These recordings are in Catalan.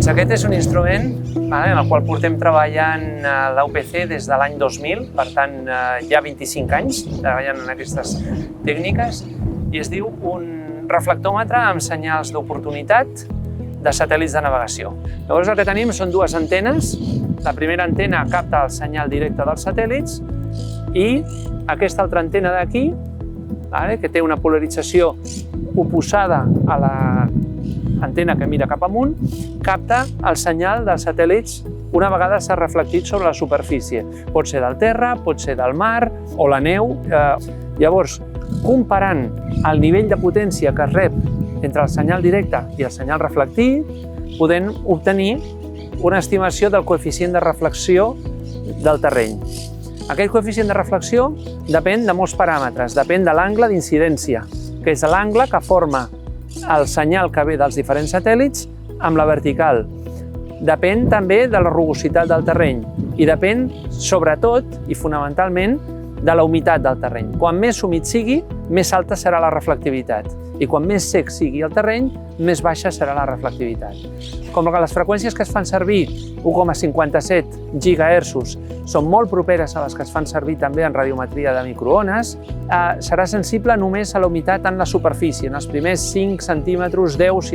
Aquest és un instrument en el qual portem treballant a l'UPC des de l'any 2000, per tant ja 25 anys treballant en aquestes tècniques, i es diu un reflectòmetre amb senyals d'oportunitat de satèl·lits de navegació. Llavors el que tenim són dues antenes. La primera antena capta el senyal directe dels satèl·lits i aquesta altra antena d'aquí, que té una polarització oposada a l'antena que mira cap amunt, capta el senyal dels satèl·lits una vegada s'ha reflectit sobre la superfície. Pot ser del terra, pot ser del mar o la neu. Llavors, comparant el nivell de potència que es rep entre el senyal directe i el senyal reflectit, podem obtenir una estimació del coeficient de reflexió del terreny. Aquest coeficient de reflexió depèn de molts paràmetres, depèn de l'angle d'incidència, que és l'angle que forma el senyal que ve dels diferents satèl·lits amb la vertical. Depèn també de la rugositat del terreny i depèn, sobretot i fonamentalment, de la humitat del terreny. Quan més humit sigui, més alta serà la reflectivitat. I quan més sec sigui el terreny, més baixa serà la reflectivitat. Com que les freqüències que es fan servir, 1,57 GHz, són molt properes a les que es fan servir també en radiometria de microones, serà sensible només a la humitat en la superfície, en els primers 5 centímetres, 10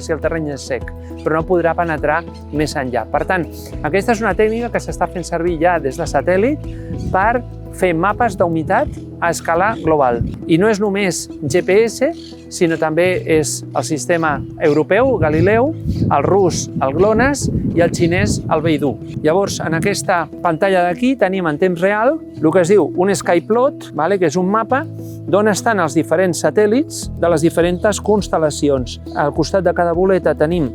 si el terreny és sec, però no podrà penetrar més enllà. Per tant, aquesta és una tècnica que s'està fent servir ja des de satèl·lit per fer mapes d'humitat a escala global. I no és només GPS, sinó també és el sistema europeu, Galileu, el rus, el GLONASS, i el xinès, el Beidou. Llavors, en aquesta pantalla d'aquí tenim en temps real el que es diu un skyplot, que és un mapa d'on estan els diferents satèl·lits de les diferents constel·lacions. Al costat de cada boleta tenim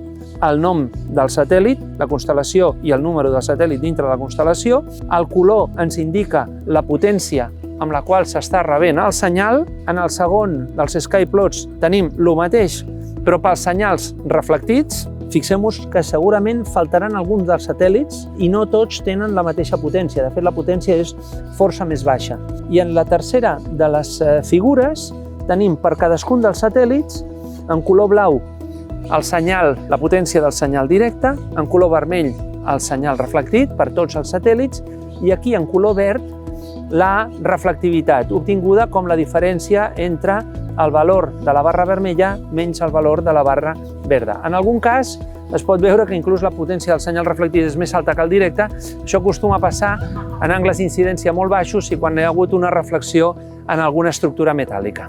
el nom del satèl·lit, la constel·lació i el número del satèl·lit dintre de la constel·lació. El color ens indica la potència amb la qual s'està rebent el senyal. En el segon dels skyplots tenim el mateix, però pels senyals reflectits. Fixem-nos que segurament faltaran alguns dels satèl·lits i no tots tenen la mateixa potència. De fet, la potència és força més baixa. I en la tercera de les figures tenim per cadascun dels satèl·lits, en color blau, el senyal, la potència del senyal directe, en color vermell el senyal reflectit per tots els satèl·lits i aquí en color verd la reflectivitat, obtinguda com la diferència entre el valor de la barra vermella menys el valor de la barra verda. En algun cas es pot veure que inclús la potència del senyal reflectit és més alta que el directe. Això acostuma a passar en angles d'incidència molt baixos i quan hi ha hagut una reflexió en alguna estructura metàl·lica.